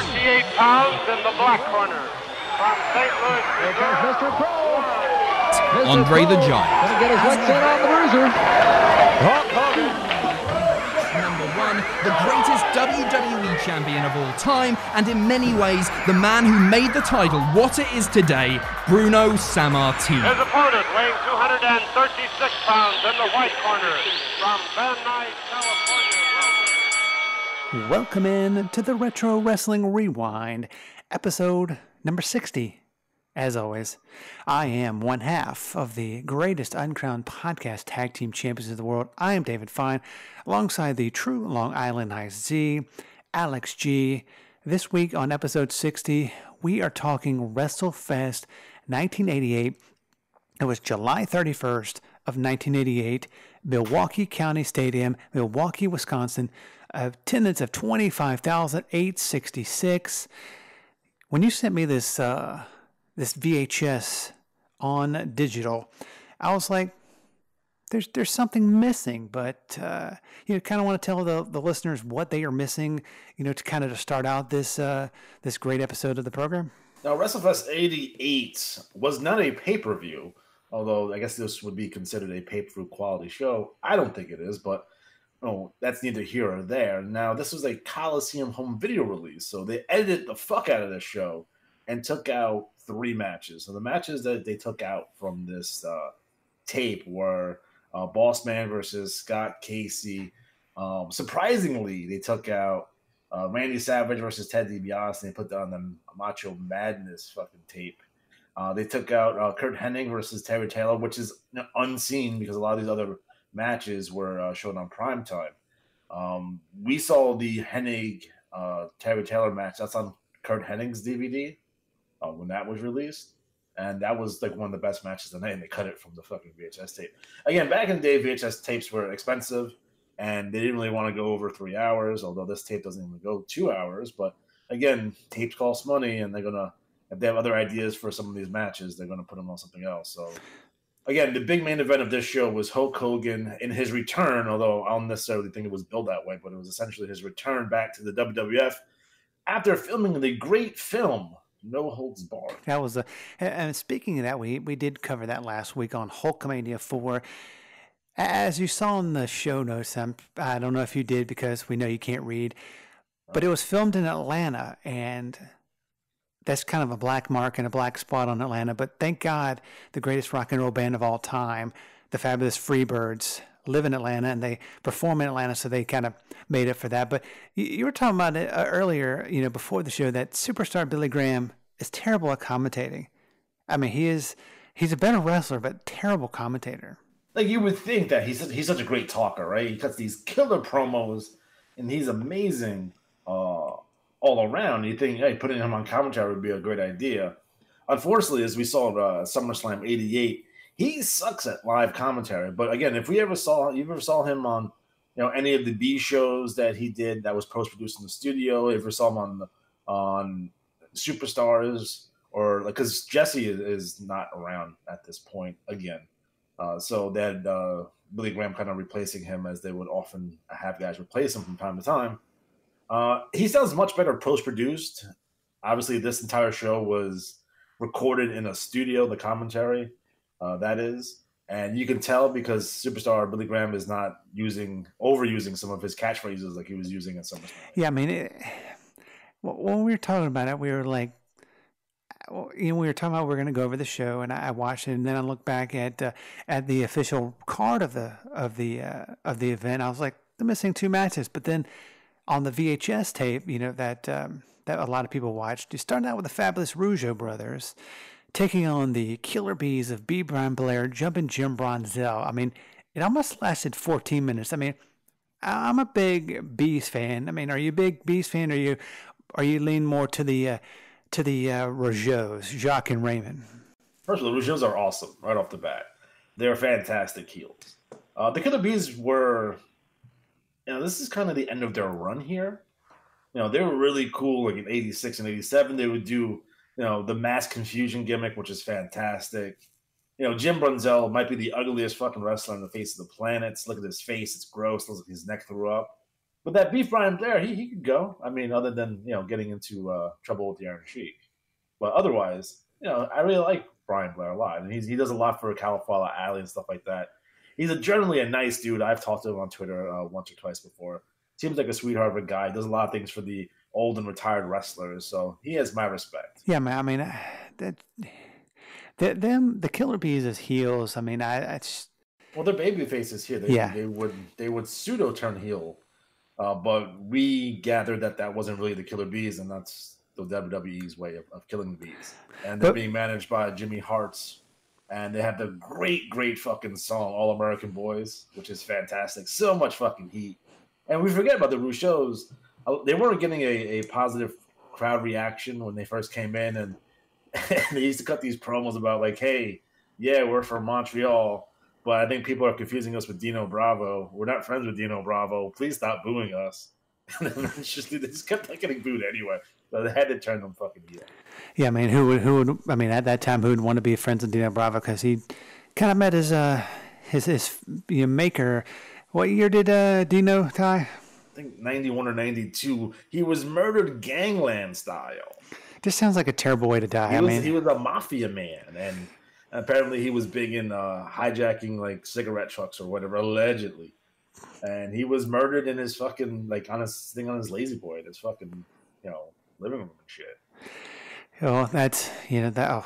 38 pounds in the black corner. From St. Louis, Here comes Mr. Pro. Mr. Andre the Pro Giant. gonna get his licks in on the bruiser. Hulk Hogan. Number 1, the greatest WWE champion of all time, and in many ways, the man who made the title what it is today, Bruno Sammartino. his opponent weighing 236 pounds in the white corner. From Van Nuys, California. Welcome in to the Retro Wrestling Rewind, episode number 60. As always, I am one half of the greatest uncrowned podcast tag team champions of the world. I am David Fine, alongside the true Long Island Ice Z, Alex G. This week on episode 60, we are talking WrestleFest 1988. It was July 31st of 1988, Milwaukee County Stadium, Milwaukee, Wisconsin. Attendance of 25,866. When you sent me this VHS on digital, I was like, there's something missing, but kind of want to tell the listeners what they are missing, to kind of start out this great episode of the program. Now, WrestleFest 88 was not a pay-per-view, although I guess this would be considered a pay-per-view quality show. I don't think it is, but that's neither here or there. Now, this was a Coliseum home video release, so they edited the fuck out of this show and took out 3 matches. So the matches that they took out from this tape were Boss Man versus Scott Casey. Surprisingly, they took out Randy Savage versus Ted DiBiase, and they put that on the Macho Madness fucking tape. They took out Kurt Hennig versus Terry Taylor, which is unseen because a lot of these other matches were shown on primetime. We saw the Hennig Terry Taylor match. That's on Kurt Hennig's DVD when that was released. And that was like one of the best matches of the night, and they cut it from the fucking VHS tape. Again, back in the day, VHS tapes were expensive, and they didn't really want to go over 3 hours, although this tape doesn't even go 2 hours. But again, tapes cost money, and they're going to, if they have other ideas for some of these matches, they're going to put them on something else. So again, the big main event of this show was Hulk Hogan in his return, although I don't necessarily think it was billed that way, but it was essentially his return back to the WWF after filming the great film, No Holds Barred. That was and speaking of that, we did cover that last week on Hulkamania 4. As you saw in the show notes, I don't know if you did because we know you can't read, but it was filmed in Atlanta, and that's kind of a black mark and a black spot on Atlanta. But thank God the greatest rock and roll band of all time, the Fabulous Freebirds, live in Atlanta, and they perform in Atlanta, so they kind of made it for that. But you were talking about it earlier, before the show, that superstar Billy Graham is terrible at commentating. I mean, he's a better wrestler, but terrible commentator. Like, you would think that he's such a great talker, right? He cuts these killer promos, and he's amazing all around. You think, hey, putting him on commentary would be a great idea. Unfortunately, as we saw at SummerSlam 88, he sucks at live commentary. But again, if you ever saw him on, any of the B shows that he did that was post-produced in the studio, if you ever saw him on Superstars, or because Jesse is not around at this point again, so that Billy Graham kind of replacing him, as they would often have guys replace him from time to time. He sounds much better post-produced. Obviously, this entire show was recorded in a studio, the commentary, that is. And you can tell because superstar Billy Graham is not overusing some of his catchphrases like he was using at SummerSlam. Yeah, I mean, when we were talking about it, we were like, we were talking about we're going to go over the show, and I watched it, and then I looked back at the official card of the event. I was like, they're missing 2 matches, but then on the VHS tape, that a lot of people watched, you started out with the Fabulous Rougeau brothers taking on the Killer Bees of B. Brian Blair, Jumpin' Jim Bronzell. I mean, it almost lasted 14 minutes. I mean, I'm a big Bees fan. I mean, are you a big Bees fan? Or you lean more to the Rougeaus, Jacques and Raymond? First of all, the Rougeaus are awesome right off the bat. They're fantastic heels. The Killer Bees were, this is kind of the end of their run here. They were really cool. Like in '86 and '87, they would do, the mass confusion gimmick, which is fantastic. Jim Brunzell might be the ugliest fucking wrestler on the face of the planet. Look at his face; it's gross. Looks like his neck threw up. But that Beef Brian Blair, he could go. I mean, other than getting into trouble with the Iron Sheik, but otherwise, I really like Brian Blair a lot, and he does a lot for Califala Alley and stuff like that. He's generally a nice dude. I've talked to him on Twitter once or twice before. Seems like a sweetheart of a guy. Does a lot of things for the old and retired wrestlers, so he has my respect. Yeah, man. I mean, the Killer Bees as heels. I mean, well, they're baby faces here. They would pseudo turn heel, but we gathered that wasn't really the Killer Bees, and that's the WWE's way of killing the bees. And they're being managed by Jimmy Hart's, and they have the great fucking song "All American Boys," which is fantastic. So much fucking heat, and we forget about the Russos. They weren't getting a positive crowd reaction when they first came in, and they used to cut these promos about like, "Hey, yeah, we're from Montreal, but I think people are confusing us with Dino Bravo. We're not friends with Dino Bravo. Please stop booing us." And then they just kept getting booed anyway. So they had to turn them fucking heel. Yeah, I mean, who would? I mean, at that time, who would want to be friends with Dino Bravo? Because he kind of met his maker. What year did Dino die? I think 91 or 92. He was murdered gangland style. This sounds like a terrible way to die. He was a mafia man, and apparently he was big in hijacking like cigarette trucks or whatever, allegedly. And he was murdered in his fucking on his lazy boy, in his fucking living room and shit. Oh, that's that. Oh,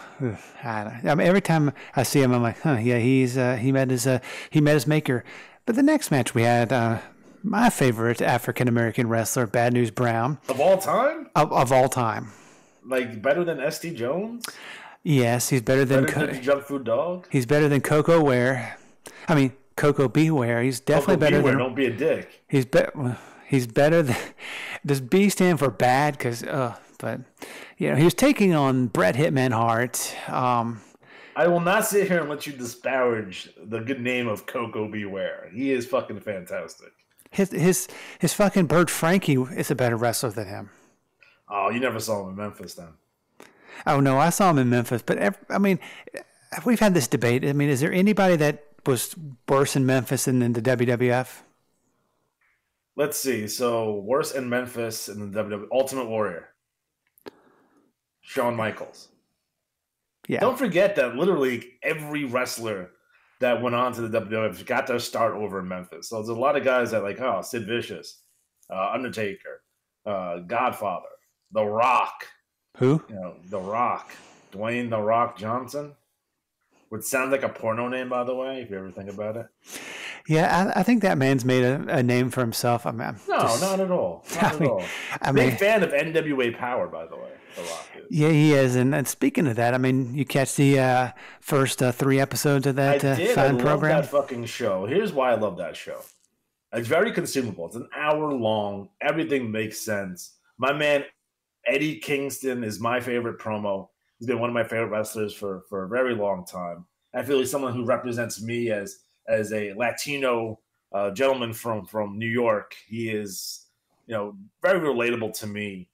I don't know. I mean, every time I see him, I'm like, huh, yeah, he met his maker. But the next match we had, my favorite African American wrestler, Bad News Brown, of all time. Of all time, like better than St. Jones. Yes, he's better than Junk Food Dog. He's better than Coco Ware. I mean, Coco Beware. He's definitely better than. Don't be a dick. He's better than. Does B stand for bad? But he was taking on Bret Hitman Hart. I will not sit here and let you disparage the good name of Coco Beware. He is fucking fantastic. His fucking Bert Frankie is a better wrestler than him. Oh, you never saw him in Memphis then? Oh no, I saw him in Memphis. But I mean, we've had this debate. I mean, is there anybody that was worse in Memphis than in the WWF? Let's see. So worse in Memphis in the WWF, Ultimate Warrior, Shawn Michaels. Yeah. Don't forget that literally every wrestler that went on to the WWF got their start over in Memphis. So there's a lot of guys that Sid Vicious, Undertaker, Godfather, The Rock. Who? The Rock, Dwayne The Rock Johnson. Which sounds like a porno name, by the way, if you ever think about it. Yeah, I think that man's made a name for himself. Not at all. Big fan of NWA Power, by the way. The Rock is. Yeah, he is. And speaking of that, I mean, you catch the first 3 episodes of that fine program? I love that fucking show. Here's why I love that show. It's very consumable. It's an hour long. Everything makes sense. My man, Eddie Kingston, is my favorite promo. He's been one of my favorite wrestlers for a very long time. I feel he's someone who represents me as a Latino gentleman from New York. He is, very relatable to me.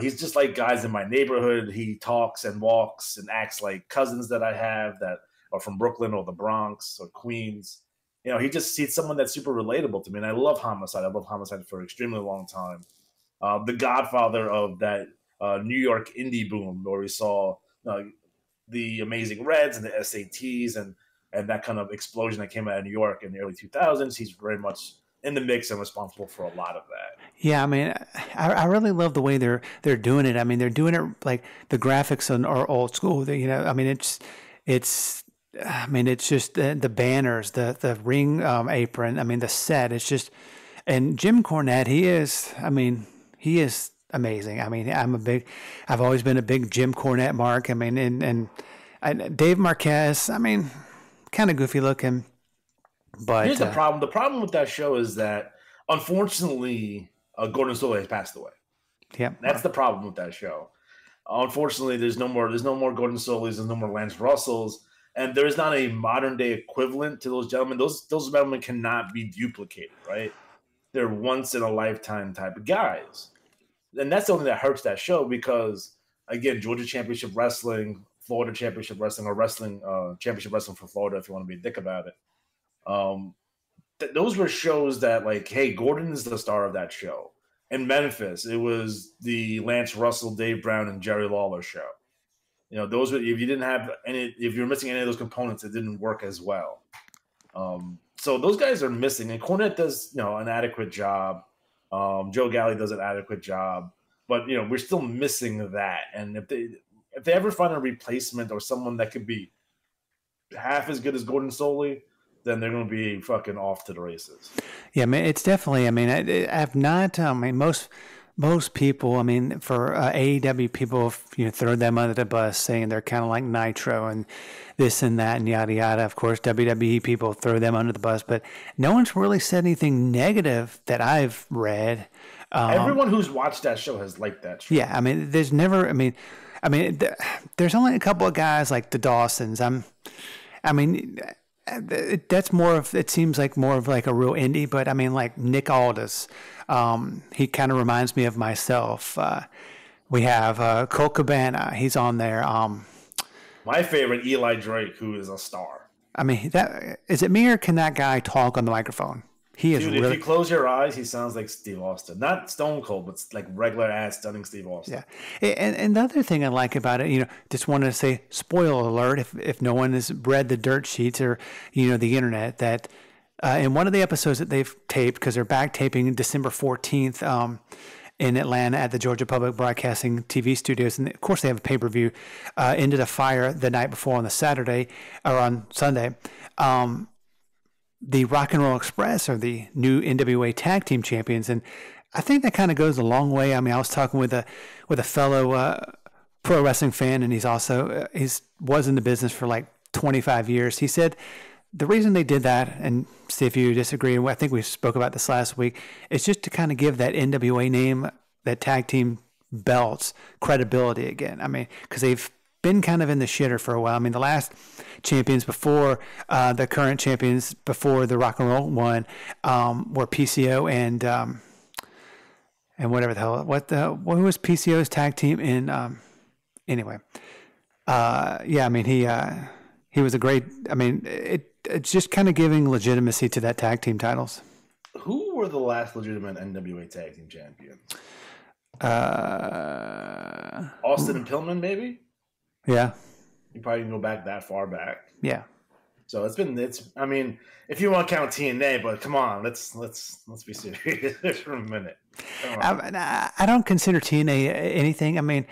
He's just like guys in my neighborhood. He talks and walks and acts like cousins that I have that are from Brooklyn or the Bronx or Queens. He's someone that's super relatable to me. And I love Homicide. I love Homicide for an extremely long time. The godfather of that New York indie boom, where we saw the Amazing Reds and the SATs and that kind of explosion that came out of New York in the early 2000s. He's very much in the mix and responsible for a lot of that. Yeah, I mean, I really love the way they're doing it. I mean, they're doing it like the graphics are old school. I mean, it's just the banners, the ring apron. I mean, the set. It's just, and Jim Cornette, he is amazing. I mean, I've always been a big Jim Cornette mark. I mean, and Dave Marquez, I mean, kind of goofy looking. But here's the problem. The problem with that show is that, unfortunately, Gordon Solie has passed away. Yeah, that's the problem with that show. Unfortunately, there's no more Gordon Solies, there's no more Lance Russells, and there is not a modern day equivalent to those gentlemen. Those gentlemen cannot be duplicated, right? They're once in a lifetime type of guys. And that's the only thing that hurts that show because, again, Georgia Championship Wrestling, Florida Championship Wrestling, or Wrestling Championship Wrestling for Florida, if you want to be a dick about it. those were shows that, like, hey, Gordon is the star of that show. In Memphis, it was the Lance Russell, Dave Brown, and Jerry Lawler show. You know, those were, if you didn't have any, if you're missing any of those components, it didn't work as well. So those guys are missing, and Cornette does, you know, an adequate job. Joe Galley does an adequate job, but you know, we're still missing that. And if they ever find a replacement or someone that could be half as good as Gordon Soley, then they're going to be fucking off to the races. Yeah, I mean, it's definitely. I mean, I've not. I mean, most people. I mean, for AEW people, you know, throw them under the bus, saying they're kind of like Nitro and this and that and yada yada. Of course, WWE people throw them under the bus, but no one's really said anything negative that I've read. Everyone who's watched that show has liked that show. Yeah, I mean, there's never. I mean, there's only a couple of guys like the Dawsons. I mean. That's more of, it seems like more of like a real indie, but I mean, like Nick Aldis, he kind of reminds me of myself. We have Colt Cabana, he's on there. My favorite, Eli Drake, who is a star. I mean, that is it me or can that guy talk on the microphone? He is. Dude, if you close your eyes, he sounds like Steve Austin. Not Stone Cold, but like regular ass stunning Steve Austin. Yeah. And the other thing I like about it, you know, just wanted to say, spoiler alert, if no one has read the dirt sheets or, you know, the internet, that in one of the episodes that they've taped, because they're back taping December 14th in Atlanta at the Georgia Public Broadcasting TV studios. And of course they have a pay-per-view, ended a fire the night before on the Saturday or on Sunday. The Rock and Roll Express are the new NWA Tag Team Champions, and I think that kind of goes a long way. I mean, I was talking with a fellow pro wrestling fan, and he's also was in the business for like 25 years. He said the reason they did that, and see if you disagree, and I think we spoke about this last week, is just to kind of give that NWA name, that tag team belts, credibility again. I mean, because they've been kind of in the shitter for a while. I mean, the last champions before the current champions before the Rock and Roll one were PCO and whatever the hell. What was PCO's tag team in? Anyway, yeah. I mean, he was a great. I mean, it's just kind of giving legitimacy to that tag team titles. Who were the last legitimate NWA tag team champions? Austin and Pillman, maybe. Yeah. You probably can go back that far back. Yeah. So it's I mean, if you want to count TNA, but come on, let's be serious for a minute. I don't consider TNA anything. I mean,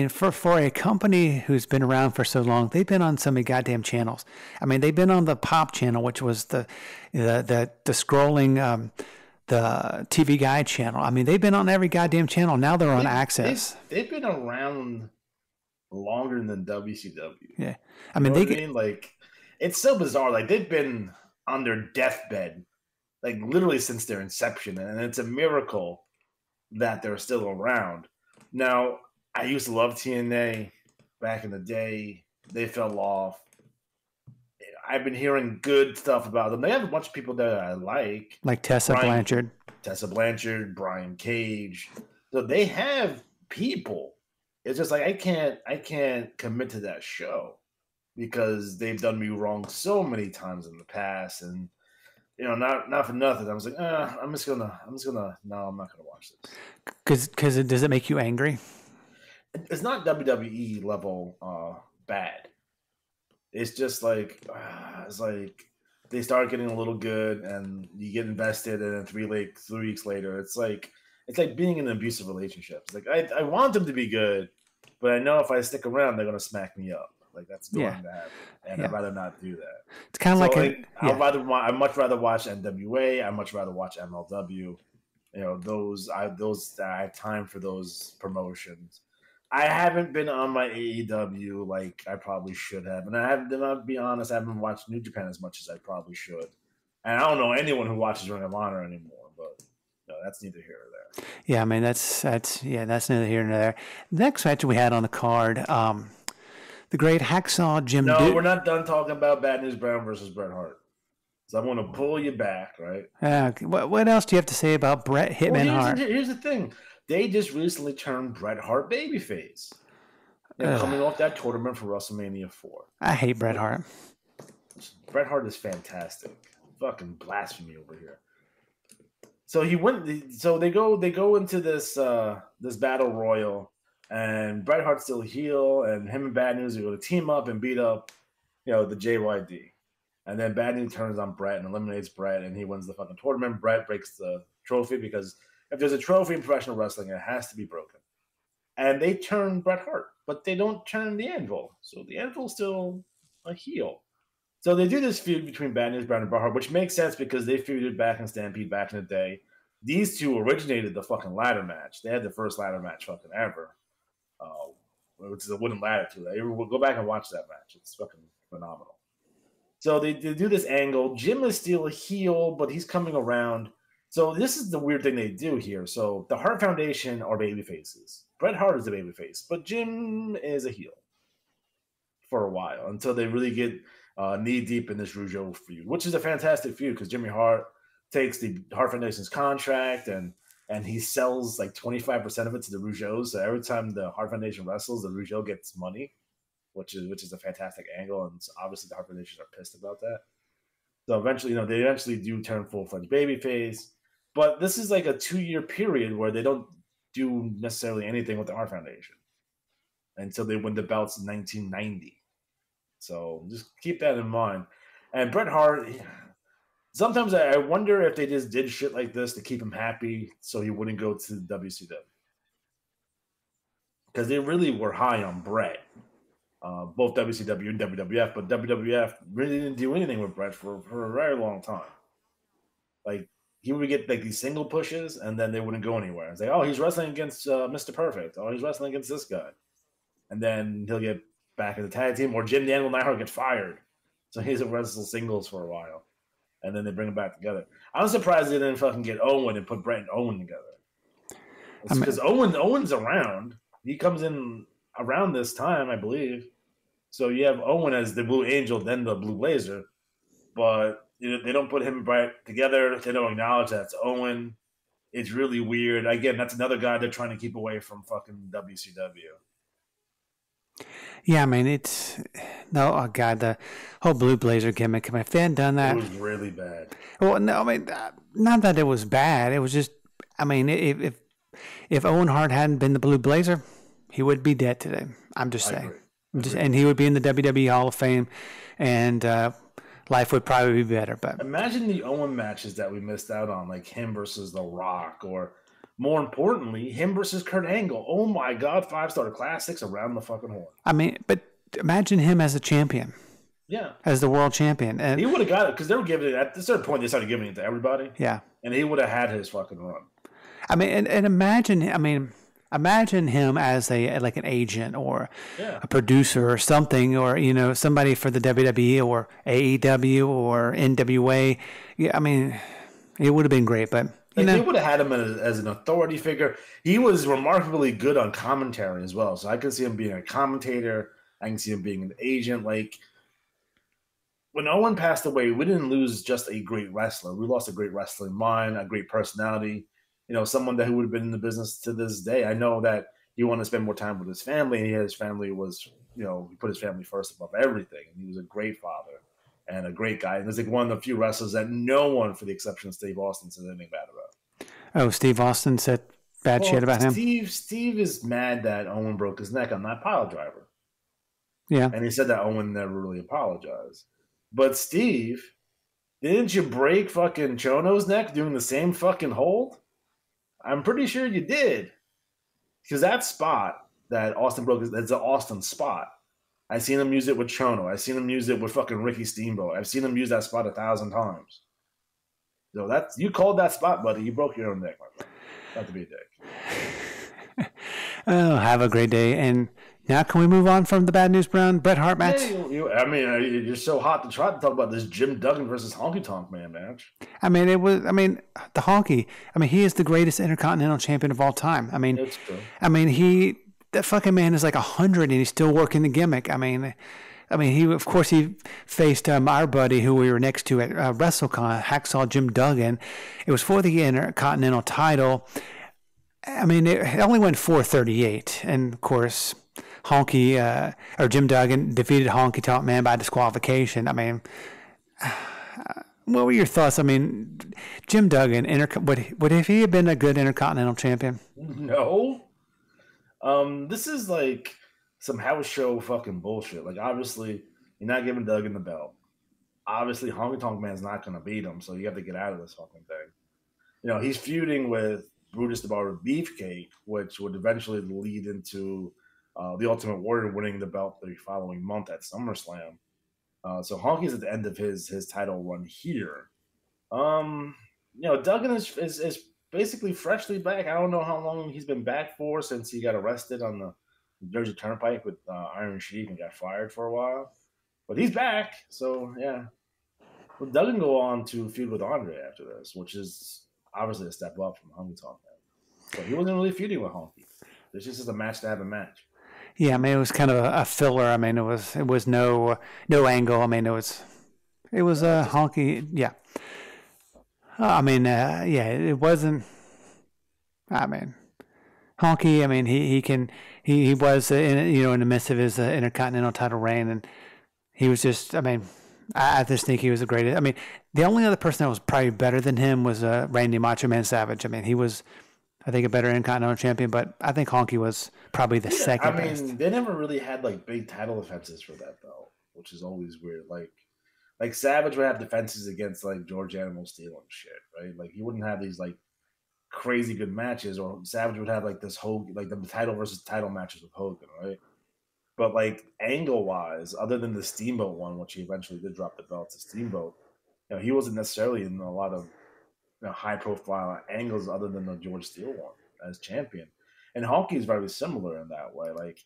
for a company who's been around for so long, they've been on so many goddamn channels. I mean, they've been on the Pop channel, which was the scrolling the TV Guide channel. I mean, they've been on every goddamn channel. Now they're on Access. They've been around longer than WCW. Yeah, I mean, like, it's so bizarre. Like, they've been on their deathbed, like, literally since their inception, and it's a miracle that they're still around. Now, I used to love TNA back in the day. They fell off. I've been hearing good stuff about them. They have a bunch of people that I like Tessa Blanchard, Brian Cage. So they have people. It's just like I can't commit to that show because they've done me wrong so many times in the past, and you know, not for nothing. I was like, I'm just gonna. No, I'm not gonna watch this. Because does it make you angry? It's not WWE level bad. It's just like it's like they start getting a little good, and you get invested, and then 3 weeks later, it's like being in an abusive relationship. It's like I want them to be good, but I know if I stick around, they're gonna smack me up. Like that's going to happen, and I'd rather not do that. It's kind of I'd much rather watch NWA. I'd much rather watch MLW. You know, I have time for those promotions. I haven't been on my AEW like I probably should have, and I'll be honest, I haven't watched New Japan as much as I probably should. And I don't know anyone who watches Ring of Honor anymore, but that's neither here or there. Yeah, I mean that's neither here nor there. The next match we had on the card, the great Hacksaw Jim. No, we're not done talking about Bad News Brown versus Bret Hart. So I'm going to pull you back, right? What else do you have to say about Bret Hitman Hart? Here's the thing. They just recently turned Bret Hart babyface. Coming off that tournament for WrestleMania 4. I hate Bret Hart. Bret Hart is fantastic. fucking blasphemy over here. So he went. So they go into this this battle royal, and Bret Hart's still heel, and him and Bad News are going to team up and beat up, the JYD. And then Bad News turns on Bret and eliminates Bret, and he wins the fucking tournament. Bret breaks the trophy because if there's a trophy in professional wrestling, it has to be broken. And they turn Bret Hart, but they don't turn the Anvil. So the Anvil's still a heel. So they do this feud between Bad News Brown and Bret Hart, which makes sense because they feuded back in Stampede back in the day. These two originated the fucking ladder match. They had the first ladder match fucking ever. Which is a wooden ladder too. We'll go back and watch that match. It's fucking phenomenal. So they do this angle. Jim is still a heel, but he's coming around. So this is the weird thing they do here. So the Hart Foundation are baby faces. Bret Hart is a baby face, but Jim is a heel for a while until they really get knee deep in this Rougeau feud, which is a fantastic feud because Jimmy Hart takes the Hart Foundation's contract and he sells like 25% of it to the Rougeaus. So every time the Hart Foundation wrestles, the Rougeau gets money, which is a fantastic angle, and obviously the Hart Foundation are pissed about that. So eventually, they eventually do turn full-fledged babyface, but this is like a 2-year period where they don't do necessarily anything with the Hart Foundation until they win the belts in 1990. So just keep that in mind. And Bret Hart, sometimes I wonder if they just did shit like this to keep him happy so he wouldn't go to WCW. Because they really were high on Bret. Both WCW and WWF, but WWF really didn't do anything with Bret for a very long time. Like, he would get like these single pushes, and then they wouldn't go anywhere. It's like, oh, he's wrestling against Mr. Perfect. Oh, he's wrestling against this guy. And then he'll get back in the tag team, or Jim the Anvil Neidhart get fired. So he's a wrestle singles for a while. And then they bring him back together. I'm surprised they didn't fucking get Owen and put Bret and Owen together. It's because Owen's around. He comes in around this time, I believe. So you have Owen as the Blue Angel, then the Blue Blazer. But they don't put him and Bret together. They don't acknowledge that's Owen. It's really weird. Again, that's another guy they're trying to keep away from fucking WCW. Yeah, I mean, the whole Blue Blazer gimmick. I mean, if they hadn't done that, it was really bad. Well, no, I mean, not that it was bad. It was just, I mean, if Owen Hart hadn't been the Blue Blazer, he would be dead today. I'm just saying. And he would be in the WWE Hall of Fame, and life would probably be better. But imagine the Owen matches that we missed out on, like him versus The Rock, or more importantly, him versus Kurt Angle. Oh my God, 5-star classics around the fucking horn. I mean, but imagine him as a champion. Yeah. As the world champion. And he would have got it because they were giving it at a certain point, they started giving it to everybody. Yeah. And he would have had his fucking run. I mean, and imagine him as like an agent or a producer or something, or somebody for the WWE or AEW or NWA. Yeah, I mean, it would have been great, but they would have had him as an authority figure. He was remarkably good on commentary as well, so I can see him being a commentator. I can see him being an agent. Like, when Owen passed away, we didn't lose just a great wrestler. We lost a great wrestling mind, a great personality. Someone who would have been in the business to this day. I know that he wanted to spend more time with his family, and his family was, he put his family first above everything. And he was a great father and a great guy. And he's like one of the few wrestlers that no one, for the exception of Steve Austin, said anything bad about. Oh, Steve Austin said bad shit about him? Steve is mad that Owen broke his neck on that pile driver. Yeah. And he said that Owen never really apologized. But Steve, didn't you break fucking Chono's neck doing the same fucking hold? I'm pretty sure you did. Because that spot that Austin broke, that's an Austin spot. I've seen him use it with Chono. I've seen him use it with fucking Ricky Steamboat. I've seen him use that spot 1,000 times. So you called that spot, buddy. You broke your own neck, my friend. Not to be a dick. Oh, have a great day. And now can we move on from the Bad News Brown Bret Hart match? Yeah, you're so hot to try to talk about this Jim Duggan versus Honky Tonk Man match. The Honky, he is the greatest Intercontinental Champion of all time. It's true. That fucking man is like 100 and he's still working the gimmick. He faced our buddy who we were next to at WrestleCon, Hacksaw Jim Duggan. It was for the Intercontinental title. It only went 438, and of course, Jim Duggan defeated Honky Tonk Man by disqualification. what were your thoughts? I mean, Jim Duggan, would have he been a good Intercontinental Champion? No. This is like some house show fucking bullshit. Like, obviously, you're not giving Duggan the belt. Obviously, Honky Tonk Man's not going to beat him, so you have to get out of this fucking thing. You know, he's feuding with Brutus the Barber Beefcake, which would eventually lead into the Ultimate Warrior winning the belt the following month at SummerSlam. So Honky's at the end of his title run here. You know, Duggan is basically freshly back. I don't know how long he's been back for since he got arrested on the Jersey Turnpike with Iron Sheik and got fired for a while. But he's back, so yeah. Well, Duggan go on to feud with Andre after this, which is obviously a step up from Honky Tonk Man. So he wasn't really feuding with Honky. This is just a match to have a match. Yeah, I mean, it was kind of a filler. I mean, it was no angle. I mean, it was Honky. Yeah. I mean, yeah, it wasn't. I mean, Honky. I mean, he was in the midst of his Intercontinental title reign, and he was just. I mean, I just think he was the greatest. I mean, the only other person that was probably better than him was Randy Macho Man Savage. I mean, he was, I think, a better Intercontinental champion, but I think Honky was probably the second best. I mean, they never really had like big title defenses for that belt, which is always weird. Like Savage would have defenses against like George Animal Steel and shit, right? Like he wouldn't have these like crazy good matches, or Savage would have like this Hogan, like the title versus title matches with Hogan, right? But like angle wise, other than the Steamboat one, which he eventually did drop the belt to Steamboat, you know, he wasn't necessarily in a lot of high profile angles other than the George Steele one as champion. And Honky is very similar in that way. Like,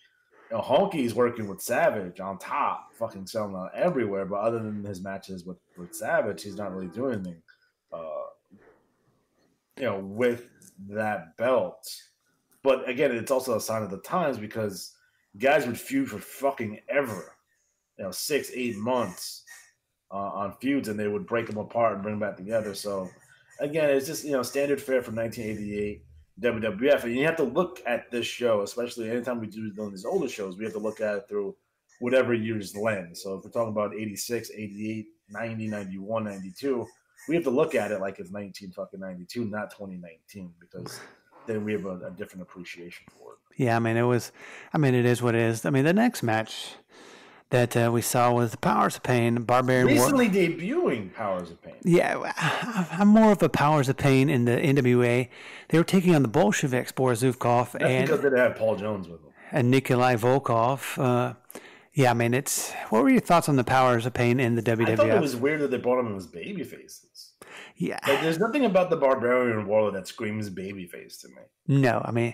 you know, Honky is working with Savage on top, fucking selling out everywhere. But other than his matches with Savage, he's not really doing anything, with that belt. But again, it's also a sign of the times because guys would feud for fucking ever, 6-8 months on feuds, and they would break them apart and bring them back together. So again, it's just standard fare from 1988 WWF, and you have to look at this show, especially anytime we do these older shows, we have to look at it through whatever year's lens. So if we're talking about 86, 88, 90, 91, 92, we have to look at it like it's 1992, not 2019, because then we have a different appreciation for it. Yeah, it is what it is. I mean, the next match that we saw was the Powers of Pain, Barbarian recently debuting Powers of Pain. Yeah, I'm more of a Powers of Pain in the NWA. They were taking on the Bolsheviks, Boris Zhukov, because they had Paul Jones with them, and Nikolai Volkov. Yeah, I mean, what were your thoughts on the Powers of Pain in the WWF? I thought it was weird that they brought him in as baby faces. Yeah, like, there's nothing about the Barbarian Warlord that screams babyface to me. No, I mean,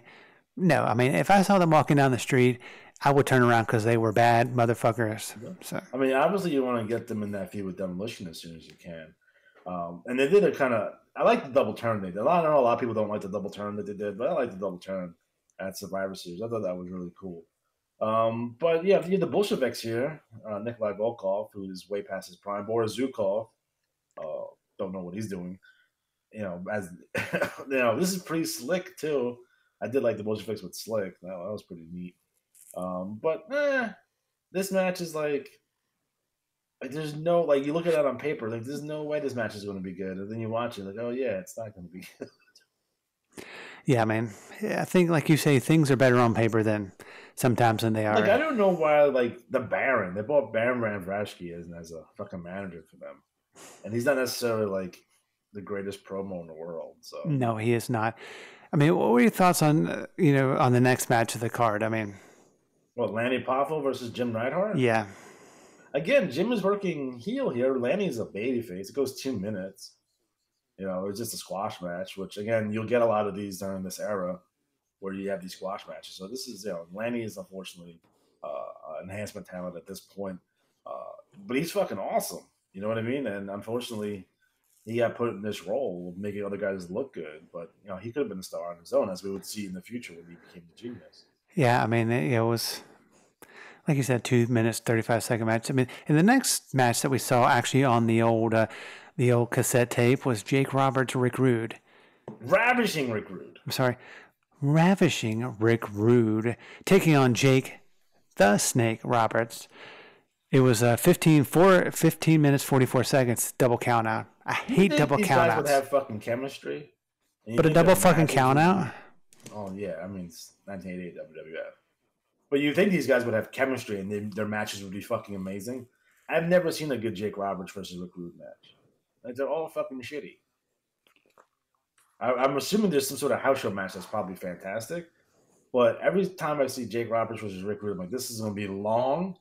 if I saw them walking down the street, I would turn around because they were bad motherfuckers. Yeah. So I mean, obviously you want to get them in that feud with Demolition as soon as you can. And they did a kind of. I like the double turn they did. I know a lot of people don't like the double turn that they did, but I like the double turn at Survivor Series. I thought that was really cool. But yeah, you have the Bolsheviks here, Nikolai Volkov, who is way past his prime. Boris Zhukov, don't know what he's doing. This is pretty slick too. I did like the Bolsheviks with Slick. That was pretty neat. But this match is like there's no, like, you look at it on paper, like, there's no way this match is going to be good. And then you watch it, like, oh, yeah, it's not going to be good. Yeah, man. I think, like you say, things are better on paper than sometimes than they are. Like, I don't know why, like, the Baron, they bought Baron Ramvrashki as a fucking manager for them. And he's not necessarily, like, the greatest promo in the world. So no, he is not. I mean, what were your thoughts on, on the next match of the card? I mean, what, Lanny Poffo versus Jim Neidhart? Yeah. Again, Jim is working heel here. Lanny's a babyface. It goes 2 minutes. It's just a squash match, which, again, you'll get a lot of these during this era where you have these squash matches. So this is, Lanny is unfortunately enhancement talent at this point. But he's fucking awesome. You know what I mean? And unfortunately, he got put in this role of making other guys look good. But, he could have been a star on his own, as we would see in the future when he became the Genius. Yeah, I mean, it was, like you said, 2 minutes, 35-second match. I mean, in the next match that we saw actually on the old cassette tape was Jake Roberts, Rick Rude. Ravishing Rick Rude. I'm sorry. Ravishing Rick Rude taking on Jake the Snake Roberts. It was 15 minutes, 44 seconds, double count out. I hate double these count guys would outs. have fucking chemistry. But a double fucking count out? Oh yeah, I mean it's 1988 WWF. But you think these guys would have chemistry and their matches would be fucking amazing? I've never seen a good Jake Roberts versus Rick Rude match. Like they're all fucking shitty. I'm assuming there's some sort of house show match that's probably fantastic. But every time I see Jake Roberts versus Rick Rude, I'm like, this is gonna be long,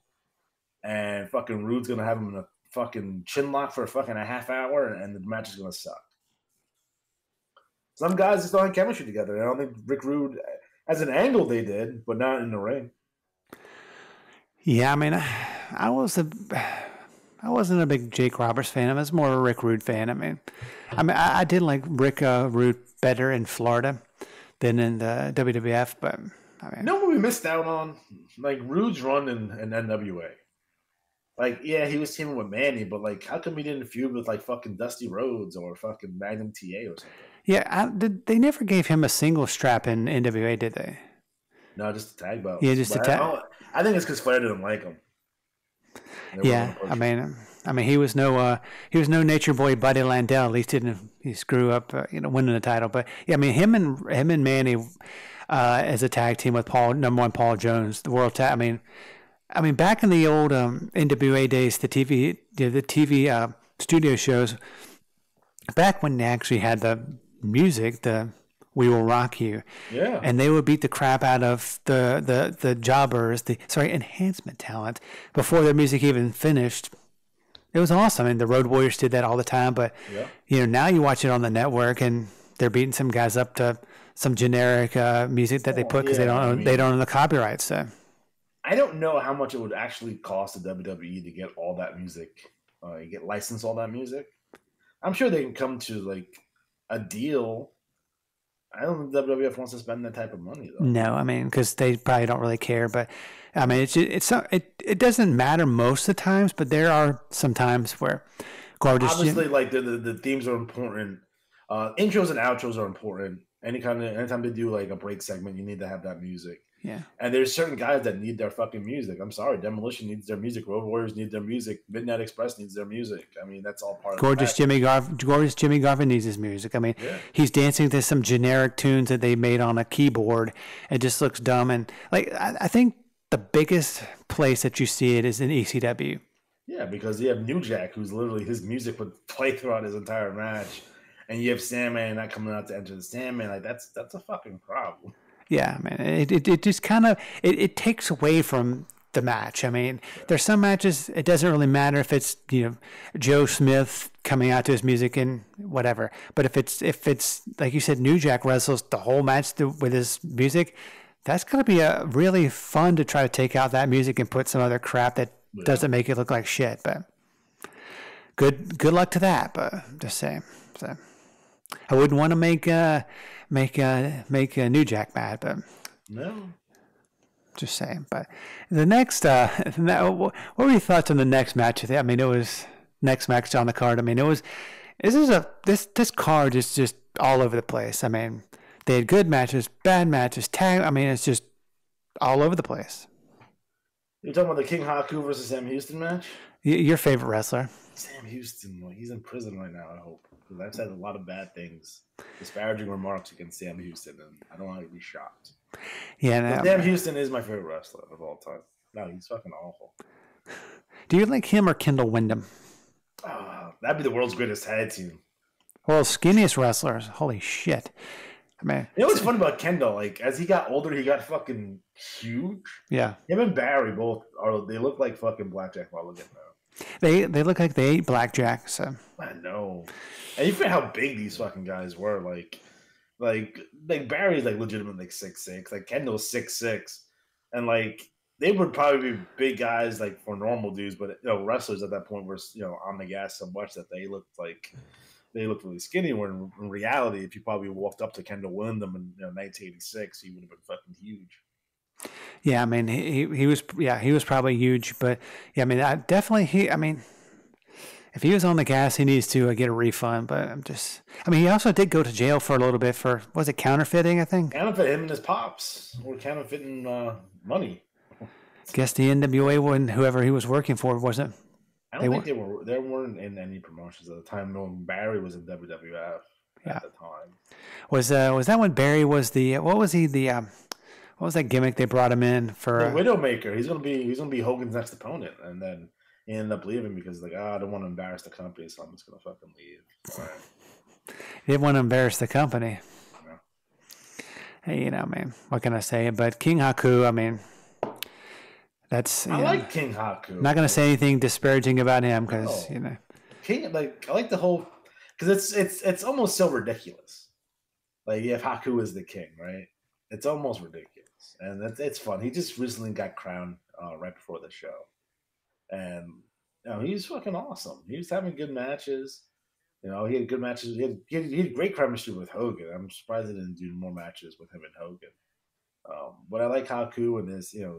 and fucking Rude's gonna have him in a fucking chin lock for a fucking a half hour, and the match is gonna suck. Some guys just don't have chemistry together. I don't think Rick Rude, as an angle, they did, but not in the ring. Yeah, I mean, I wasn't a big Jake Roberts fan. I was more a Rick Rude fan. I did like Rick Rude better in Florida than in the WWF, but I mean, you know what we missed out on? Like Rude's run in NWA. Like, yeah, he was teaming with Manny, but like, how come he didn't feud with like fucking Dusty Rhodes or fucking Magnum TA or something? Yeah, they never gave him a single strap in NWA, did they? No, just a tag belt. Yeah, just a tag. I think it's because Flair didn't like him. Yeah, I mean, he was no Nature Boy Buddy Landell. At least he screw up, winning the title. But yeah, I mean, him and Manny as a tag team with number one Paul Jones, the world tag. I mean, back in the old NWA days, the TV studio shows, back when they actually had the music, the "We Will Rock You," yeah, and they would beat the crap out of the jobbers, enhancement talent before their music even finished. It was awesome, and the Road Warriors did that all the time. But now you watch it on the network, and they're beating some guys up to some generic music that they put because they don't own the copyrights. So. I don't know how much it would actually cost the WWE to get all that music, get licensed all that music. I'm sure they can come to like a deal. I don't think WWF wants to spend that type of money though. No, I mean, because they probably don't really care. But I mean, it doesn't matter most of the times, but there are some times where obviously like the themes are important. Intros and outros are important. Anytime they do like a break segment, you need to have that music. Yeah. And there's certain guys that need their fucking music. I'm sorry, Demolition needs their music. Road Warriors need their music. Midnight Express needs their music. I mean, that's all part of Gorgeous Jimmy Garvin needs his music. I mean, he's dancing to some generic tunes that they made on a keyboard. It just looks dumb. And like, I think the biggest place that you see it is in ECW. Yeah, because you have New Jack, who's literally his music would play throughout his entire match, and you have Sandman not coming out to enter the Sandman. Like that's a fucking problem. Yeah, man. It just kind of it takes away from the match. I mean, there's some matches it doesn't really matter if it's Joe Smith coming out to his music and whatever. But if it's like you said, New Jack wrestles the whole match with his music, that's gonna be really fun to try to take out that music and put some other crap that doesn't make it look like shit. But good luck to that. But just saying. So I wouldn't want to make New Jack mad, but no. Just saying. But the next, what were your thoughts on the next match? I mean, it was next match on the card. I mean, this card is just all over the place. I mean, they had good matches, bad matches, tag. I mean, it's just all over the place. You're talking about the King Haku versus Sam Houston match? Your favorite wrestler? Sam Houston. Well, he's in prison right now, I hope. Because I've said a lot of bad things, disparaging remarks against Sam Houston, and I don't want to be shocked. Yeah, no. Sam Houston is my favorite wrestler of all time. No, he's fucking awful. Do you like him or Kendall Windham? That'd be the world's greatest tag team. Well, skinniest wrestlers. Holy shit. I mean, you know what's fun about Kendall? Like, as he got older, he got fucking huge. Yeah. Him and Barry both they look like fucking Blackjack Mulligan now. They look like they ate blackjack. So I know. And you forget how big these fucking guys were. Like Barry's like legitimately like 6'6". Like Kendall's 6'6", and like they would probably be big guys like for normal dudes, but wrestlers at that point were on the gas so much that they looked really skinny. Where in reality, if you probably walked up to Kendall Windham in 1986, he would have been fucking huge. Yeah, I mean he was probably huge, but yeah, I mean if he was on the gas, he needs to get a refund. But he also did go to jail for a little bit for, was it counterfeiting? I think counterfeit him and his pops were counterfeiting money. Guess the NWA one, whoever he was working for, wasn't I don't think they were. They weren't in any promotions at the time. No, Barry was in WWF at the time. Was that when Barry was the what was he the what was that gimmick they brought him in for? The Widowmaker. He's gonna be Hogan's next opponent, and then he ended up leaving because like, I don't want to embarrass the company, so I'm just gonna fucking leave. All right. He didn't want to embarrass the company. Yeah. Hey, man, what can I say? But King Haku, I mean, I like King Haku. I'm not gonna say anything disparaging about him because King. Like I like the whole because it's almost so ridiculous. Like if Haku is the king, right? It's almost ridiculous, and it's fun. He just recently got crowned right before the show, and he's fucking awesome. He was having good matches. He had good matches. He had great chemistry with Hogan. I'm surprised they didn't do more matches with him and Hogan. But I like Haku and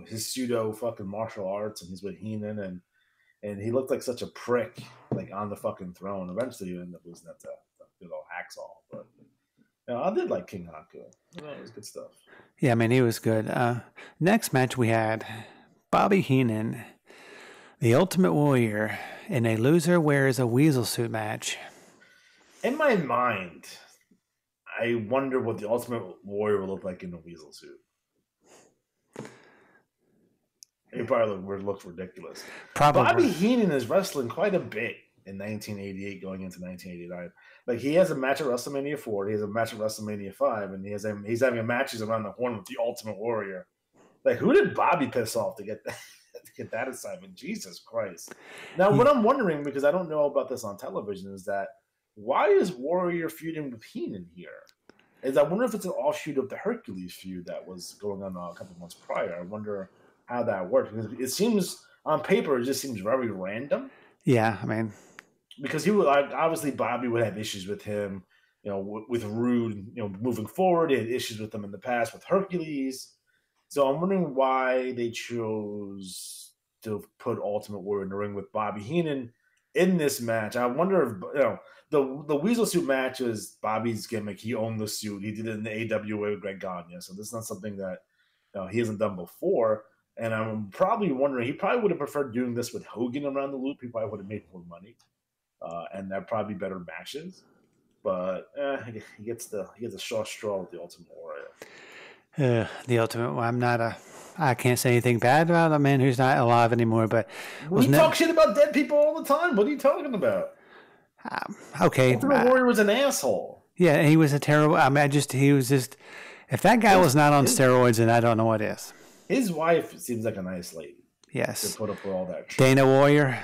his pseudo fucking martial arts, and he's with Heenan, and he looked like such a prick like on the fucking throne. Eventually, he ended up losing that to good old Hacksaw, but. I did like King Haku. It was good stuff. Yeah, I mean, he was good. Next match we had Bobby Heenan, the Ultimate Warrior, in a loser wears a weasel suit match. In my mind, I wonder what the Ultimate Warrior will look like in a weasel suit. It probably looks ridiculous. Probably. Bobby Heenan is wrestling quite a bit in 1988 going into 1989. Like he has a match at WrestleMania 4, he has a match at WrestleMania 5, and he's having matches around the horn with the Ultimate Warrior. Like who did Bobby piss off to get that assignment? Jesus Christ. Now what I'm wondering, because I don't know about this on television, is that why is Warrior feuding with Heenan here? I wonder if it's an offshoot of the Hercules feud that was going on a couple months prior. I wonder how that works. Because it seems on paper it just seems very random. Yeah, I mean. Because he would obviously Bobby would have issues with him, with Rude, moving forward. He had issues with them in the past with Hercules. So I'm wondering why they chose to put Ultimate Warrior in the ring with Bobby Heenan in this match. I wonder if the Weasel suit match is Bobby's gimmick. He owned the suit. He did it in the AWA with Greg Gagne. So this is not something that he hasn't done before. And I'm probably wondering, he probably would have preferred doing this with Hogan around the loop. He probably would have made more money. And that'd probably be better matches, but he gets a short straw with the Ultimate Warrior. The Ultimate. I can't say anything bad about a man who's not alive anymore. But we talk shit about dead people all the time. What are you talking about? Okay, Ultimate Warrior was an asshole. Yeah, he was a terrible. I mean, he was just. If that guy was not on steroids, then I don't know what is. His wife seems like a nice lady. Yes. To put up with all that. Dana Warrior.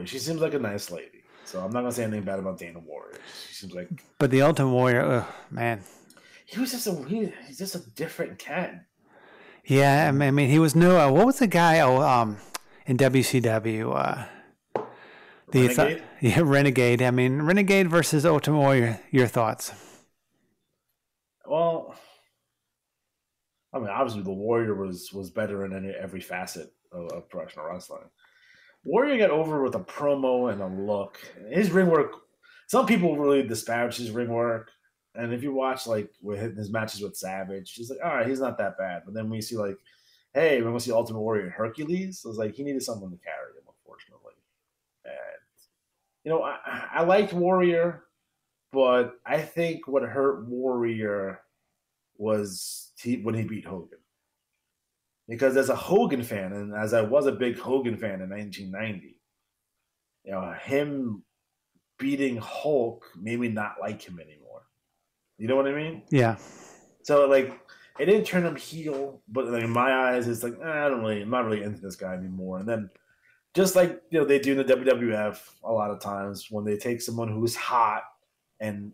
She seems like a nice lady, so I'm not gonna say anything bad about Dana Warrior. She seems like. But the Ultimate Warrior, man. He's just a different cat. Yeah, I mean, he was no. What was the guy? In WCW, Renegade. Renegade. I mean, Renegade versus Ultimate Warrior. Your thoughts? Well, I mean, obviously the Warrior was better in every facet of professional wrestling. Warrior got over with a promo and a look. His ring work, some people really disparage his ring work. And if you watch with his matches with Savage, it's like, all right, he's not that bad. But then when you see hey, when we see Ultimate Warrior and Hercules, it was like he needed someone to carry him, unfortunately. And I liked Warrior, but I think what hurt Warrior was when he beat Hogan. Because as a Hogan fan, and as I was a big Hogan fan in 1990, him beating Hulk made me not like him anymore. You know what I mean? Yeah. So it didn't turn him heel, but in my eyes, it's like I'm not really into this guy anymore. And then just they do in the WWF a lot of times when they take someone who's hot and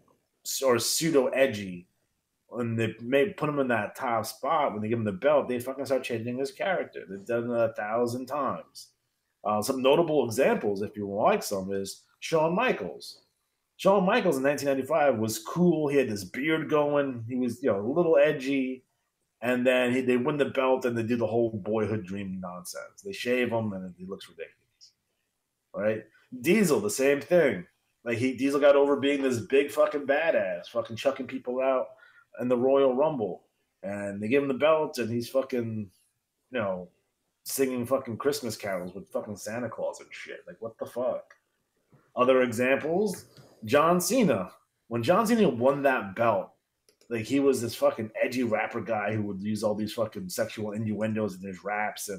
or pseudo edgy. When they put him in that top spot, when they give him the belt, they fucking start changing his character. They've done it 1,000 times. Some notable examples, if you like some, is Shawn Michaels. Shawn Michaels in 1995 was cool. He had this beard going. He was, a little edgy. And then they win the belt and they do the whole boyhood dream nonsense. They shave him and he looks ridiculous. All right? Diesel, the same thing. Diesel got over being this big fucking badass, fucking chucking people out in the Royal Rumble, and they give him the belt, and he's fucking, singing fucking Christmas carols with fucking Santa Claus and shit. Like, what the fuck? Other examples, John Cena. When John Cena won that belt, like, he was this fucking edgy rapper guy who would use all these fucking sexual innuendos in his raps,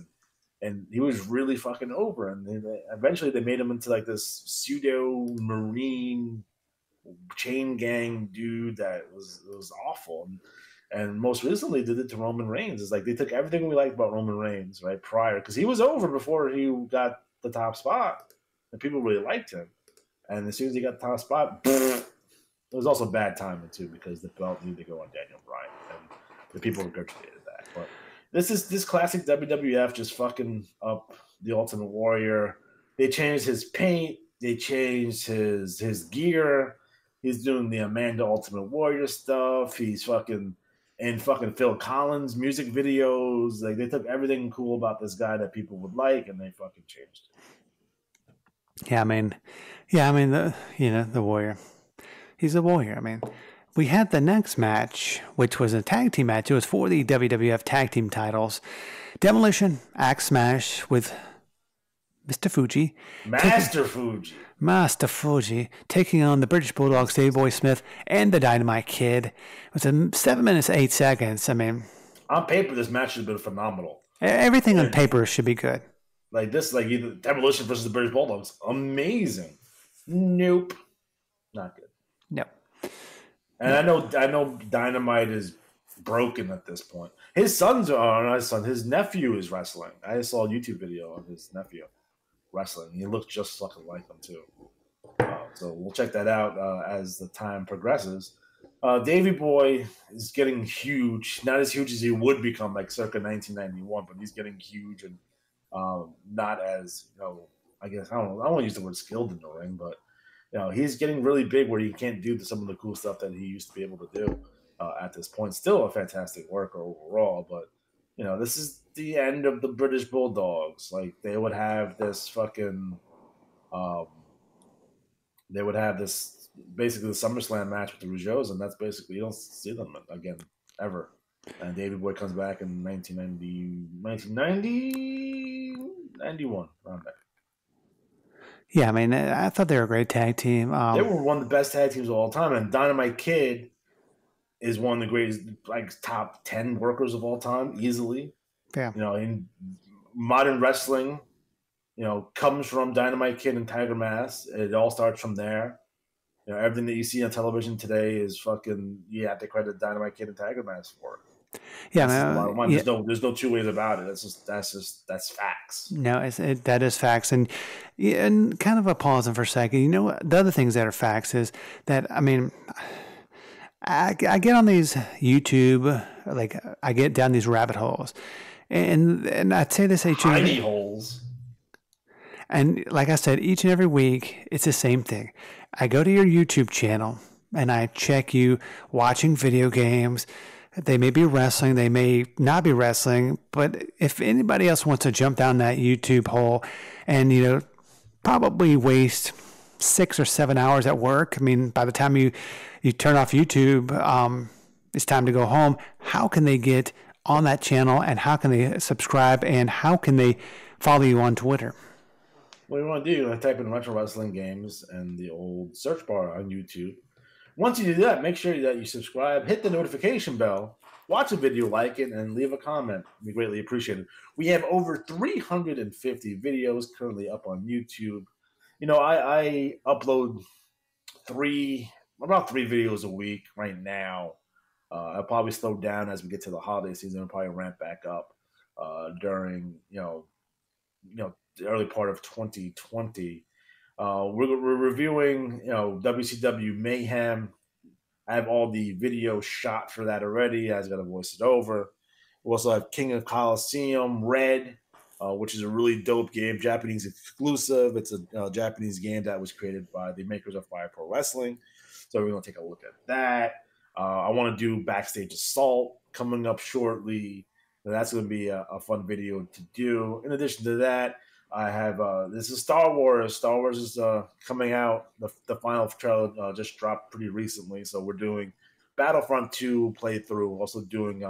and he was really fucking over. And eventually they made him into like this pseudo Marine chain gang dude that was awful. And most recently did it to Roman Reigns. It's like they took everything we liked about Roman Reigns right prior, because he was over before he got the top spot, and people really liked him. And as soon as he got the top spot, it was also bad timing too, because the belt needed to go on Daniel Bryan, and the people regurgitated that. But this classic WWF just fucking up the Ultimate Warrior. They changed his paint. They changed his gear. He's doing the Amanda Ultimate Warrior stuff. He's fucking in fucking Phil Collins music videos. Like, they took everything cool about this guy that people would like, and they fucking changed it. Yeah, I mean, the Warrior. He's a Warrior. I mean, we had the next match, which was a tag team match. It was for the WWF tag team titles. Demolition, Axe Smash with Mr. Fuji. Master Fuji taking on the British Bulldogs, Davey Boy Smith, and the Dynamite Kid. It was 7 minutes, 8 seconds. I mean, on paper, this match has been phenomenal. Everything on paper should be good. Like this, like either Demolition versus the British Bulldogs, amazing. Nope, not good. Nope. And I know Dynamite is broken at this point. His his nephew is wrestling. I saw a YouTube video of his nephew wrestling. He looks just fucking like him too. So we'll check that out as the time progresses. Davey Boy is getting huge. Not as huge as he would become like circa 1991, but he's getting huge and not as, I guess, I don't want to use the word skilled in the ring, but he's getting really big where he can't do some of the cool stuff that he used to be able to do at this point. Still a fantastic worker overall, but this is the end of the British Bulldogs. Like, they would have this fucking, basically the SummerSlam match with the Rougeaus, and that's basically, you don't see them again ever. And Davey Boy comes back in 1991, around there. Yeah, I mean, I thought they were a great tag team. They were one of the best tag teams of all time, and Dynamite Kid is one of the greatest, like, top 10 workers of all time, easily. Yeah. In modern wrestling, comes from Dynamite Kid and Tiger Mask. It all starts from there. Everything that you see on television today is fucking, you have to credit Dynamite Kid and Tiger Mask for it. Yeah, man. There's no two ways about it. That's facts. No, that is facts. And kind of a pausing for a second. The other things that are facts is that, I mean, I get on these YouTube, like, I get down these rabbit holes, and I'd say this tiny holes. And like I said, each and every week, it's the same thing. I go to your YouTube channel and I check you watching video games. They may be wrestling, they may not be wrestling, but if anybody else wants to jump down that YouTube hole and, probably waste 6 or 7 hours at work, I mean, by the time you turn off YouTube, it's time to go home. How can they get on that channel, and how can they subscribe, and how can they follow you on Twitter? What you want to do, you type in retro wrestling games and the old search bar on YouTube. Once you do that, make sure that you subscribe, hit the notification bell, watch a video, like it, and leave a comment. We greatly appreciate it. We have over 350 videos currently up on YouTube. I upload about 3 videos a week right now. I'll probably slow down as we get to the holiday season and probably ramp back up during the early part of 2020. We're reviewing WCW Mayhem. I have all the video shot for that already. I just got to voice it over. We also have King of Colosseum Red, which is a really dope game, Japanese exclusive. It's a Japanese game that was created by the makers of Fire Pro Wrestling. So we're going to take a look at that. I want to do Backstage Assault coming up shortly. And that's going to be a fun video to do. In addition to that, I have this is Star Wars. Star Wars is coming out. The final trailer just dropped pretty recently. So we're doing Battlefront 2 playthrough. Also doing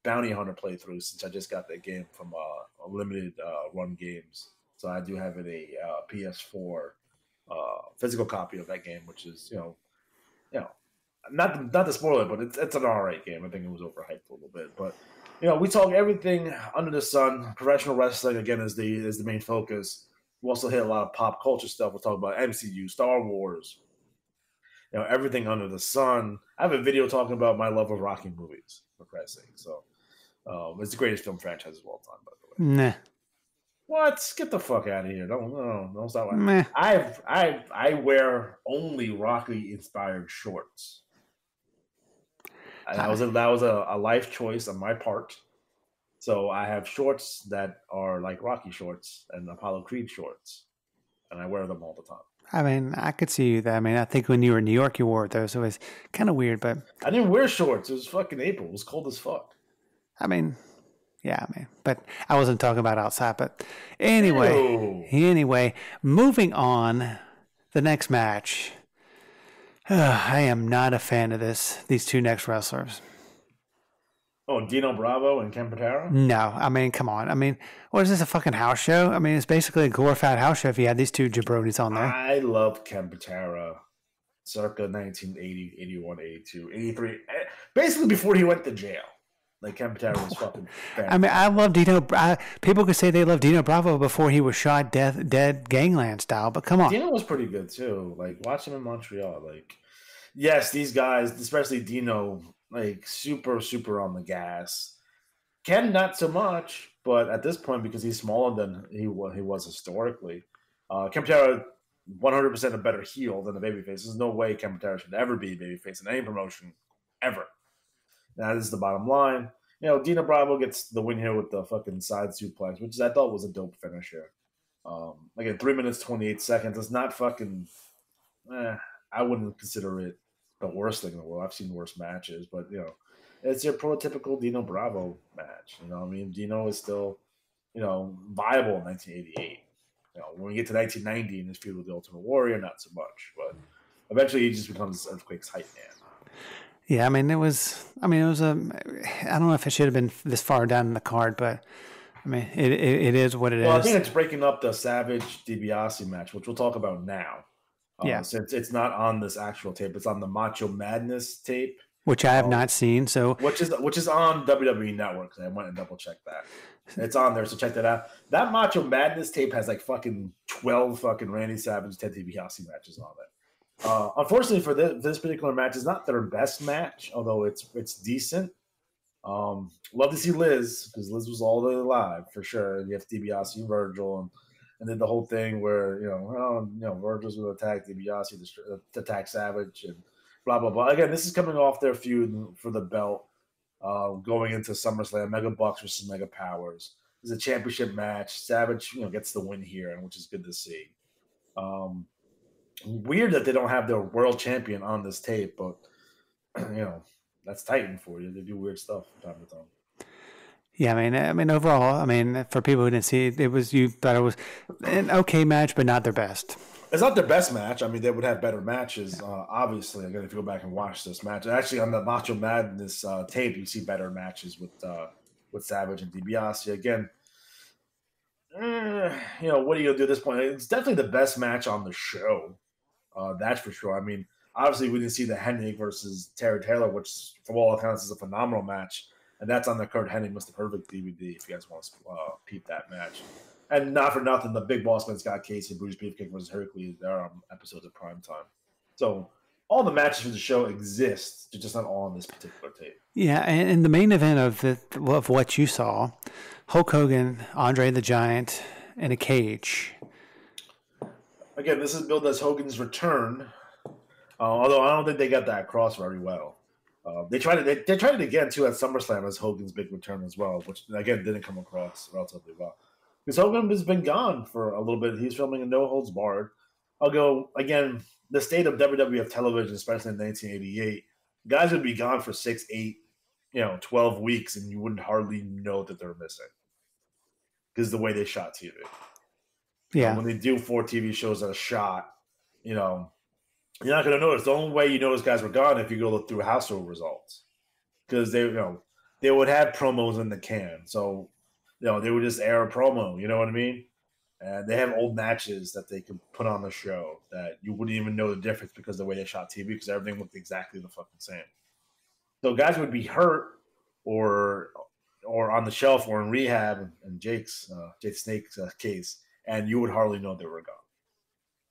Bounty Hunter playthrough since I just got that game from limited run games. So I do have a PS4 physical copy of that game, which is not to spoil it, but it's an alright game. I think it was overhyped a little bit, but we talk everything under the sun. Professional wrestling again is the main focus. We also hit a lot of pop culture stuff. We'll talk about MCU, Star Wars, everything under the sun. I have a video talking about my love of Rocky movies, for Christ's sake. So it's the greatest film franchise of all time, by the way. Nah. What? Get the fuck out of here! Don't stop. Meh. I wear only Rocky inspired shorts. And that was a life choice on my part. So I have shorts that are like Rocky shorts and Apollo Creed shorts, and I wear them all the time. I mean, I could see you that. I mean, I think when you were in New York, you wore those. It was kind of weird, but I didn't wear shorts. It was fucking April. It was cold as fuck. I mean, yeah, I mean, but I wasn't talking about outside. But anyway, moving on. The next match. I am not a fan of these two next wrestlers. Oh, Dino Bravo and Ken Patera? No, I mean, come on. I mean, what is this, a fucking house show? I mean, it's basically a glorified house show if you had these two jabronis on there. I love Ken Patera circa 1980, 81, 82, 83. Basically before he went to jail. Like, Ken Patera was fucking fantastic. I mean, I love Dino. People could say they love Dino Bravo before he was shot dead gangland style, but come on. Dino was pretty good, too. Like, watch him in Montreal. Like, yes, these guys, especially Dino, like, super, super on the gas. Ken, not so much, but at this point, because he's smaller than he was historically, Ken Patera, 100% a better heel than a babyface. There's no way Ken Patera should ever be a babyface in any promotion, ever. That is the bottom line. Dino Bravo gets the win here with the fucking side suplex, which I thought was a dope finisher. Again, 3 minutes, 28 seconds. It's not fucking... I wouldn't consider it the worst thing in the world. I've seen worse matches, but, it's your prototypical Dino Bravo match. I mean, Dino is still, viable in 1988. When we get to 1990 and his feud with the Ultimate Warrior, not so much. But eventually he just becomes Earthquake's hype man. Yeah, I don't know if it should have been this far down in the card, but I mean, it is what it is. Well, I think it's breaking up the Savage DiBiase match, which we'll talk about now. Yeah. Since it's not on this actual tape, it's on the Macho Madness tape, which I have not seen. So which is on WWE Network. I went and double checked that. It's on there, so check that out. That Macho Madness tape has like fucking 12 fucking Randy Savage, Ted DiBiase matches on it. Unfortunately for this particular match, it's not their best match, although it's decent. Love to see Liz, because Liz was all the way alive for sure. You have DiBiase and Virgil, and then the whole thing where Virgil's going to attack DiBiase to attack Savage and blah blah blah. Again, this is coming off their feud for the belt, going into SummerSlam. Mega Bucks versus Mega Powers. It's a championship match. Savage, gets the win here, and which is good to see. Weird that they don't have their world champion on this tape, but that's Titan for you. They do weird stuff from time to time. Yeah, I mean, overall, for people who didn't see it, you thought it was an okay match, but not their best. It's not their best match. I mean, they would have better matches, obviously. Again, if you go back and watch this match, actually on the Macho Madness tape, you see better matches with Savage and DiBiase. Again, what are you gonna do at this point? It's definitely the best match on the show. That's for sure. I mean, obviously, we didn't see the Hennig versus Terry Taylor, which, from all accounts, is a phenomenal match. And that's on the Kurt Hennig Mr. Perfect DVD if you guys want to peep that match. And not for nothing, the Big Boss Man Scott Casey, Bruce Beefcake versus Hercules, they're on episodes of Prime Time. So all the matches for the show exist, they're just not all on this particular tape. Yeah, and the main event of what you saw, Hulk Hogan, Andre the Giant, in a cage. Again, this is billed as Hogan's return, although I don't think they got that across very well. They tried it again too at SummerSlam as Hogan's big return as well, which again didn't come across relatively well. Because Hogan has been gone for a little bit. He's filming a No Holds Barred. I'll go again. The state of WWF television, especially in 1988, guys would be gone for 6, 8, 12 weeks, and you wouldn't hardly know that they're missing because the way they shot TV. Yeah. When they do 4 TV shows at a shot, you're not going to notice. The only way you notice guys were gone if you go look through house show results. Because they, they would have promos in the can. So, they would just air a promo. You know what I mean? And they have old matches that they could put on the show that you wouldn't even know the difference because of the way they shot TV, because everything looked exactly the fucking same. So guys would be hurt or on the shelf or in rehab in Jake Snake's case, and you would hardly know they were gone,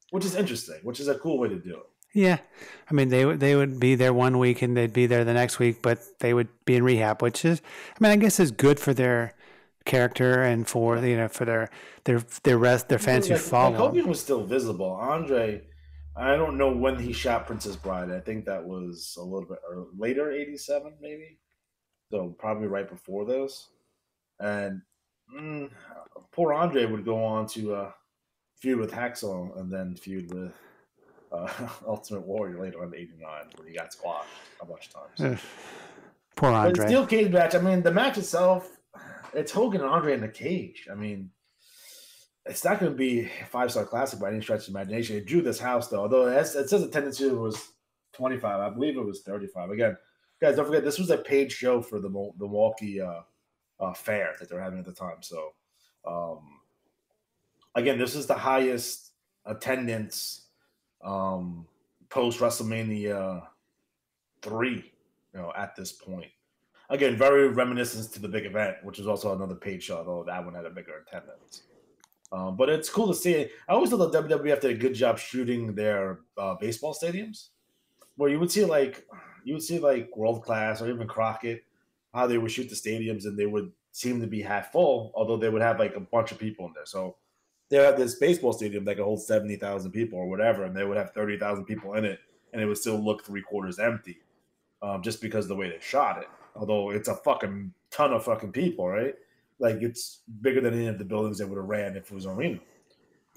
which is interesting, which is a cool way to do it. Yeah, I mean they would be there one week and they'd be there the next week, but they would be in rehab, which is, I mean, I guess is good for their character and for for their fans who follow. Hogan was still visible. Andre, I don't know when he shot Princess Bride. I think that was a little bit later, 87 maybe. So probably right before this. And poor Andre would go on to feud with Hacksaw and then feud with Ultimate Warrior later on in 89 where he got squashed a bunch of times. Poor Andre. But the steel cage match, I mean, the match itself, it's Hogan and Andre in the cage. I mean, it's not going to be a 5-star classic by any stretch of the imagination. It drew this house, though. Although it says attendance was 25. I believe it was 35. Again, guys, don't forget, this was a paid show for the Milwaukee fair that they're having at the time. So, again, this is the highest attendance post WrestleMania 3, at this point. Again, very reminiscent to the big event, which was also another paid show, though that one had a bigger attendance. But it's cool to see. I always thought the WWF did a good job shooting their baseball stadiums, where you would see like World Class or even Crockett, how they would shoot the stadiums and they would seem to be half full, although they would have like a bunch of people in there. So they have this baseball stadium that could hold 70,000 people or whatever, and they would have 30,000 people in it, and it would still look 3/4 empty, just because of the way they shot it. Although it's a fucking ton of fucking people, right? Like, it's bigger than any of the buildings they would have ran if it was an arena.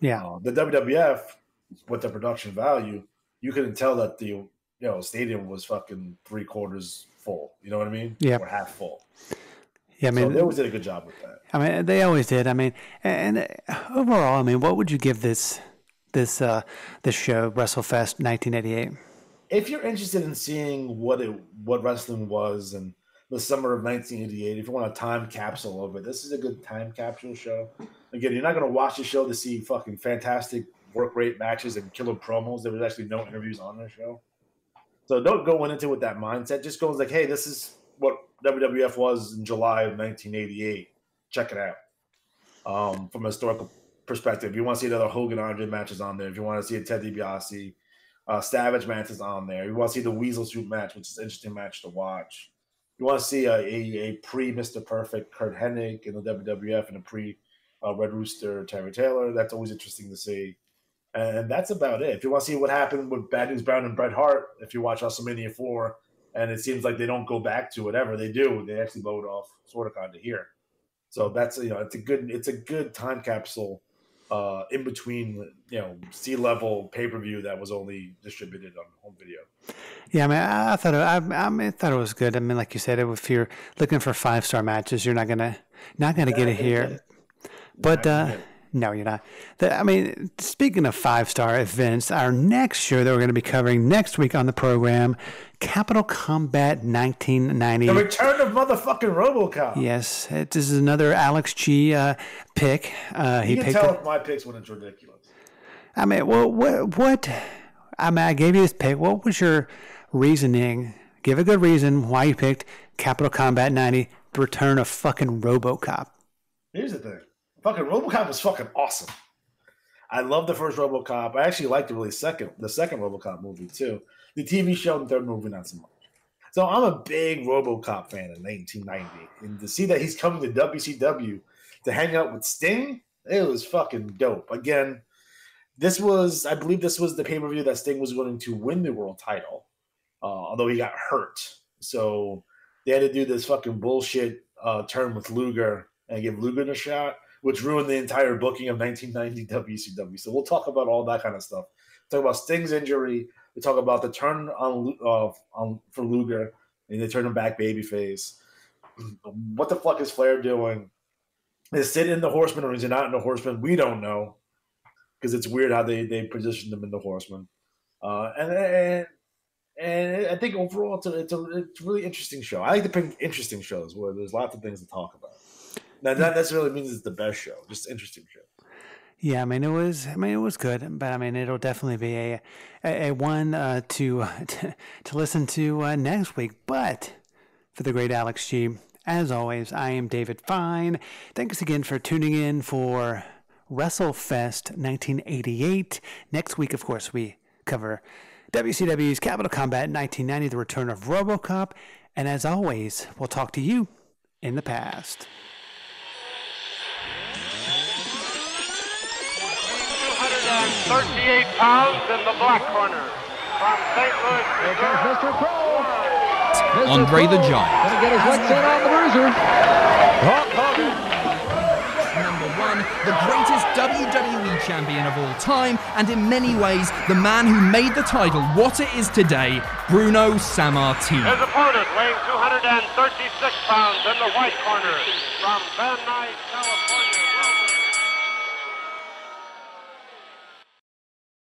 Yeah. The WWF, with the production value, you couldn't tell that the stadium was fucking 3/4 full. You know what I mean? Yeah. Or half full. Yeah, I mean, so they always did a good job with that. I mean, they always did. I mean, and overall, I mean, what would you give this show, WrestleFest 1988? If you're interested in seeing what wrestling was in the summer of 1988, if you want a time capsule of it, this is a good time capsule show. Again, you're not going to watch the show to see fucking fantastic work rate matches and killer promos. There was actually no interviews on the show. So don't go into it with that mindset. Just go like, hey, this is what WWF was in July of 1988. Check it out. From a historical perspective, if you want to see another Hogan Andre matches on there, if you want to see a Ted DiBiase Savage match is on there, if you want to see the Weasel Suit match, which is an interesting match to watch, you want to see a pre-Mr. Perfect Kurt Hennig in the WWF and a pre-Red Rooster Terry Taylor. That's always interesting to see. And that's about it. If you want to see what happened with Bad News Brown and Bret Hart, if you watch WrestleMania 4, and it seems like they don't go back to whatever they do, they actually load off sort of kind of here. So that's it's a good time capsule in between C-level pay-per-view that was only distributed on home video. Yeah, I mean, I thought it was good. I mean, like you said, if you're looking for 5-star matches, you're not gonna get it here. But no, you're not. I mean, speaking of 5-star events, our next show that we're going to be covering next week on the program, Capital Combat 1990. The return of motherfucking RoboCop. Yes, this is another Alex G pick. You can tell if my picks when it's ridiculous. I mean, well, what? I mean, I gave you this pick. What was your reasoning? Give a good reason why you picked Capital Combat 90, the return of fucking RoboCop. Here's the thing. Fucking RoboCop was fucking awesome. I love the first RoboCop. I actually liked the second RoboCop movie too. The TV show and third movie not so much. So I'm a big RoboCop fan in 1990, and to see that he's coming to WCW to hang out with Sting, it was fucking dope. Again, I believe this was the pay-per-view that Sting was going to win the world title, although he got hurt. So they had to do this fucking bullshit turn with Luger and give Luger a shot, which ruined the entire booking of 1990 WCW. So we'll talk about all that kind of stuff. Talk about Sting's injury. We talk about the turn for Luger, and they turn him back babyface. What the fuck is Flair doing? Is Sid in the Horseman or is he not in the Horseman? We don't know, because it's weird how they positioned him in the Horseman. And And I think overall it's a really interesting show. I like to pick interesting shows where there's lots of things to talk about. Now, that necessarily means it's the best show, just interesting show. Yeah, it was good, but it'll definitely be a one to listen to next week. But for the great Alex G, as always, I am David Fine. Thanks again for tuning in for WrestleFest 1988. Next week, of course, we cover WCW's Capital Combat 1990, the return of RoboCop, and as always, we'll talk to you in the past. 238 pounds in the black corner from St. Louis, Here comes Mr. Crow. Andre the Giant. Gonna get his what's in on the bruiser. Hulk Hogan. Number 1, the greatest WWE champion of all time, and in many ways, the man who made the title what it is today, Bruno Sammartino. His opponent weighing 236 pounds in the white corner from Van Nuys, California.